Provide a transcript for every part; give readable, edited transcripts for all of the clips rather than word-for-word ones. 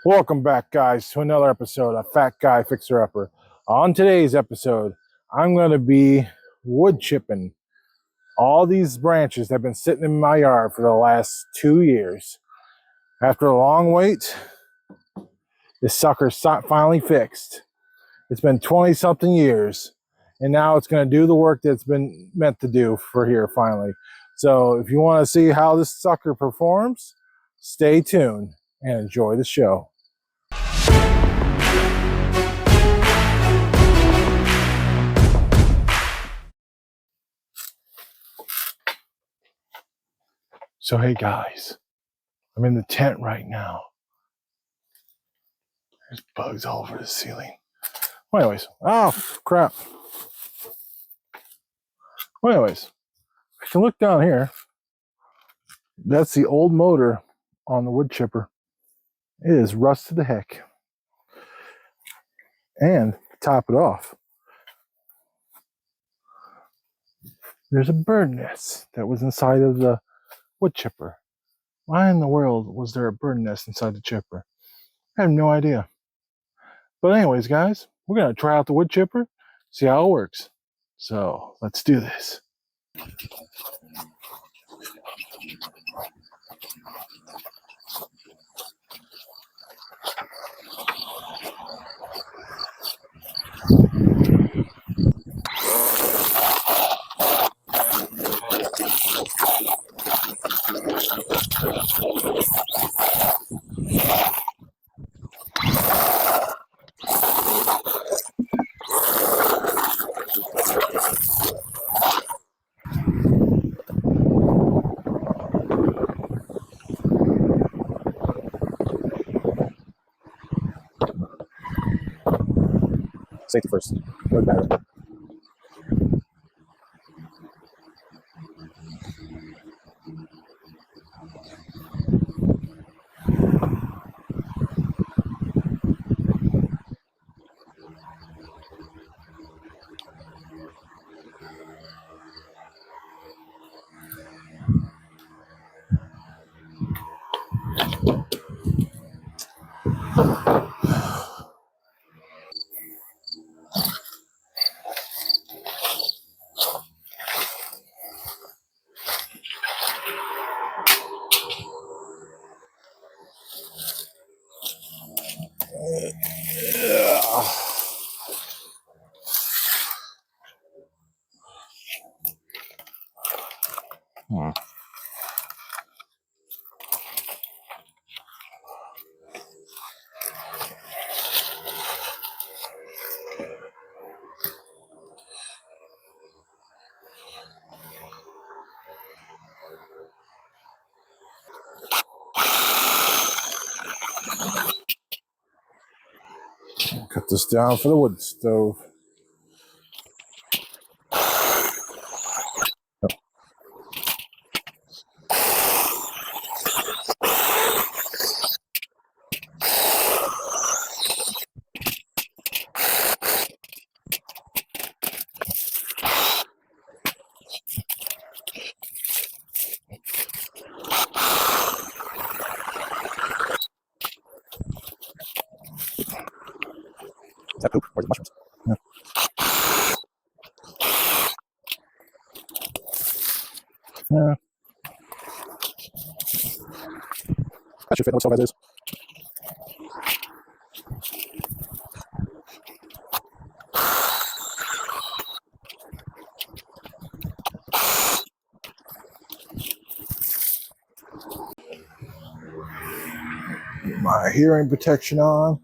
Welcome back, guys, to another episode of Fat Guy Fixer Upper. On today's episode, I'm going to be wood chipping all these branches that have been sitting in my yard for the last 2 years. After a long wait, this sucker's finally fixed. It's been 20-something years, and now it's going to do the work that's been meant to do for here finally. So if you want to see how this sucker performs, stay tuned and enjoy the show. So hey guys, I'm in the tent right now. There's bugs all over the ceiling. Well, anyways, oh crap. Well, anyways, if you look down here, that's the old motor on the wood chipper. It is rusted to heck. And to top it off, there's a bird nest that was inside of the wood chipper. Why in the world was there a bird nest inside the chipper? I have no idea. But anyways, guys, we're going to try out the wood chipper, see how it works. So let's do this. Safety first. Look better. Cut this down for the wood stove. Is that poop or is it mushrooms? Yeah. Yeah. That should fit no stove as is. Get my hearing protection on.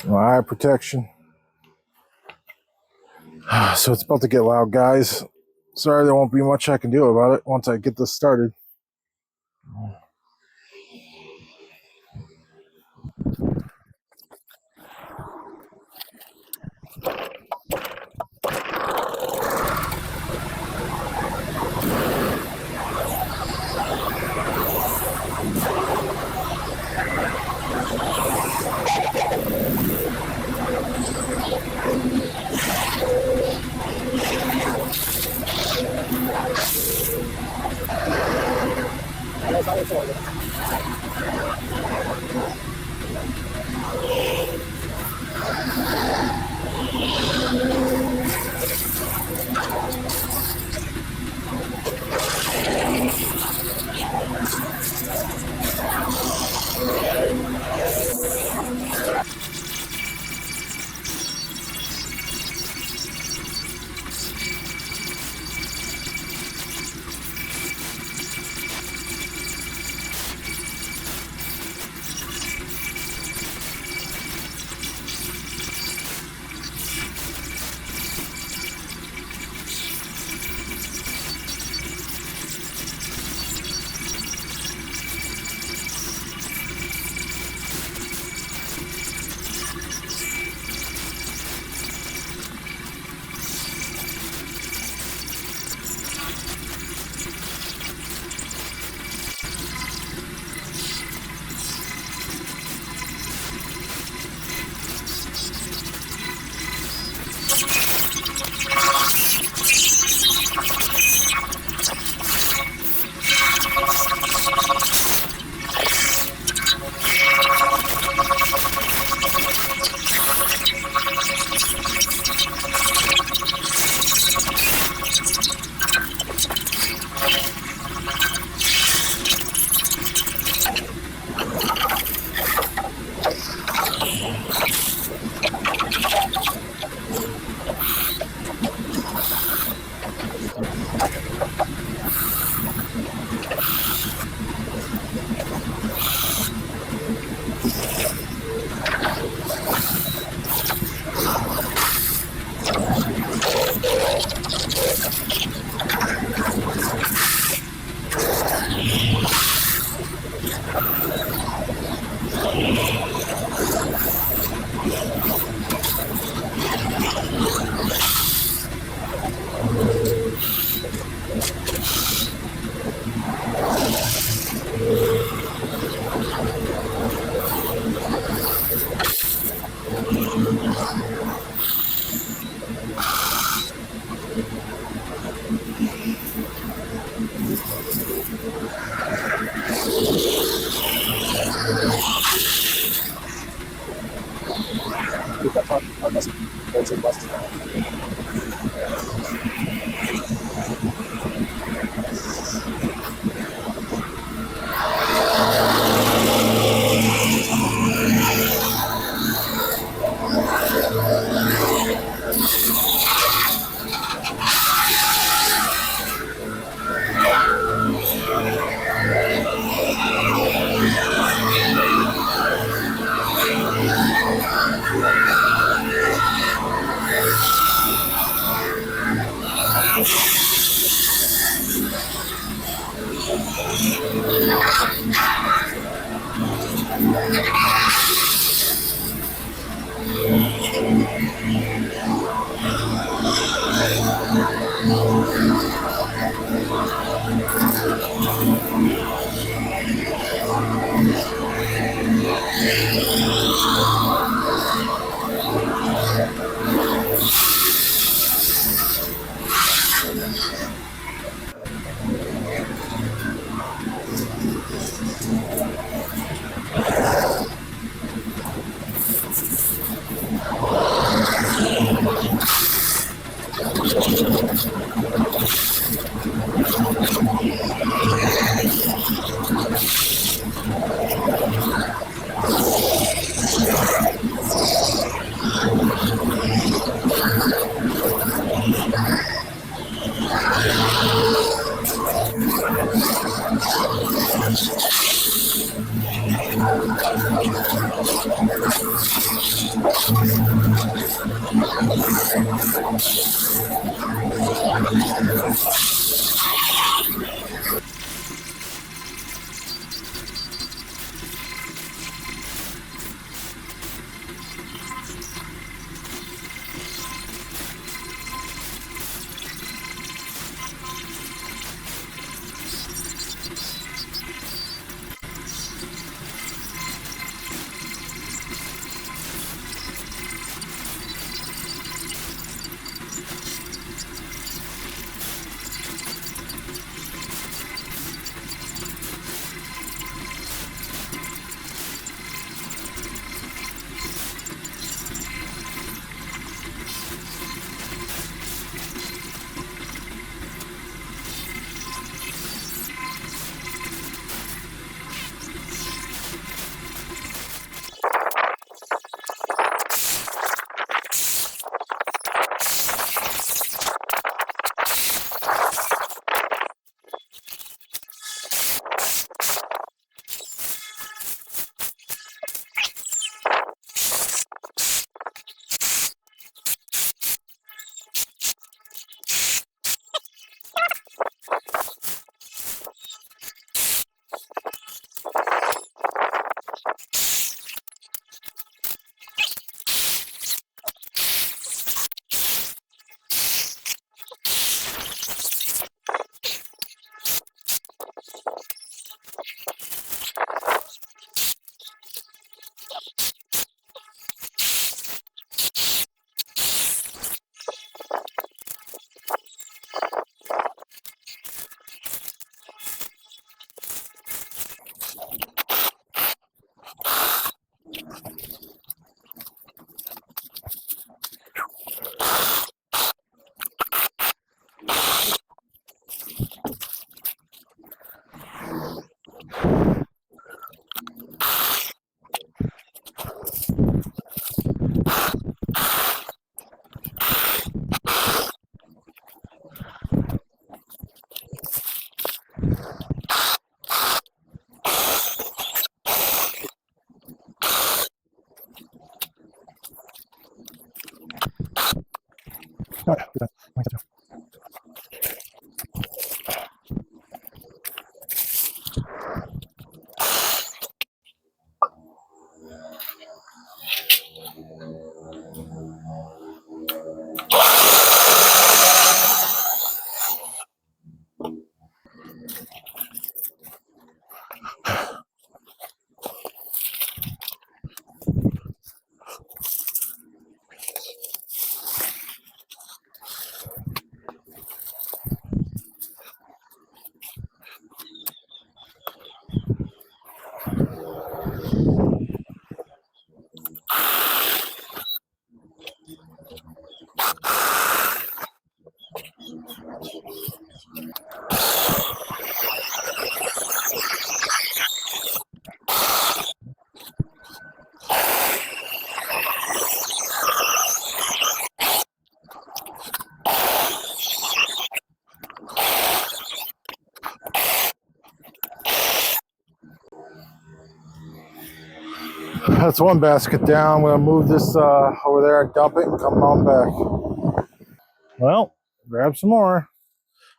My eye protection. So it's about to get loud, guys. Sorry, there won't be much I can do about it once I get this started. That's one basket down. I'm gonna move this over there and dump it and come on back. Well, grab some more.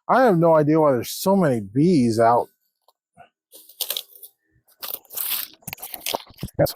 I have no idea why there's so many bees out. Yes.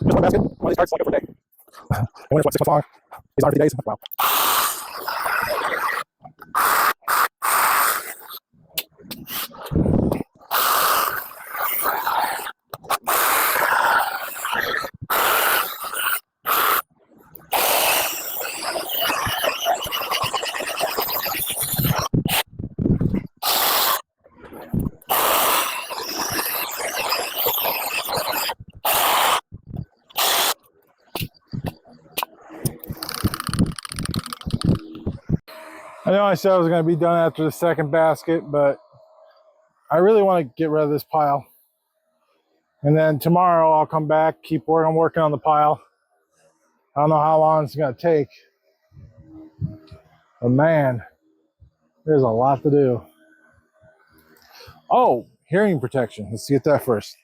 Just one basket. One of these carts like it for a day. I wonder what 6 months long. These are 50 days. Wow. I know I said I was going to be done after the second basket, but I really want to get rid of this pile. And then tomorrow I'll come back, keep working on the pile. I don't know how long it's going to take. But man, there's a lot to do. Oh, hearing protection. Let's get that first.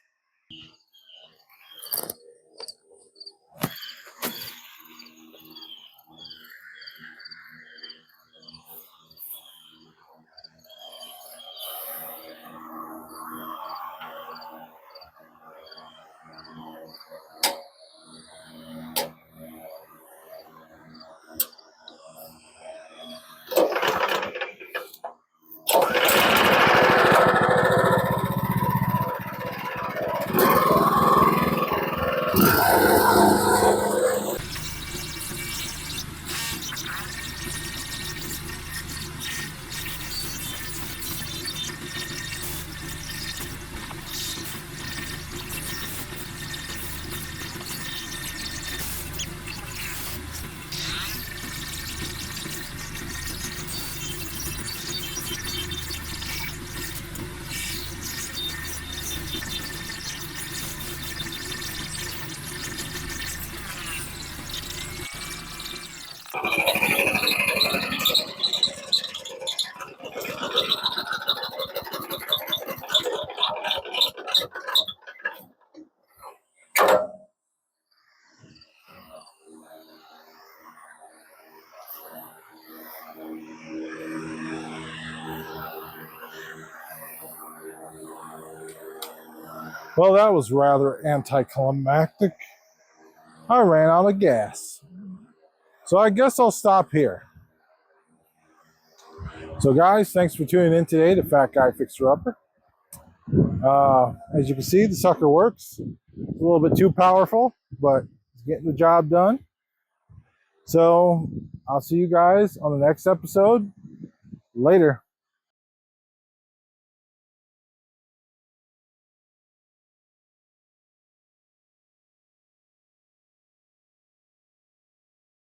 Well, that was rather anticlimactic. I ran out of gas. So I guess I'll stop here. So guys, thanks for tuning in today to Fat Guy Fixer Upper. As you can see, the sucker works. It's a little bit too powerful, but it's getting the job done. So I'll see you guys on the next episode. Later.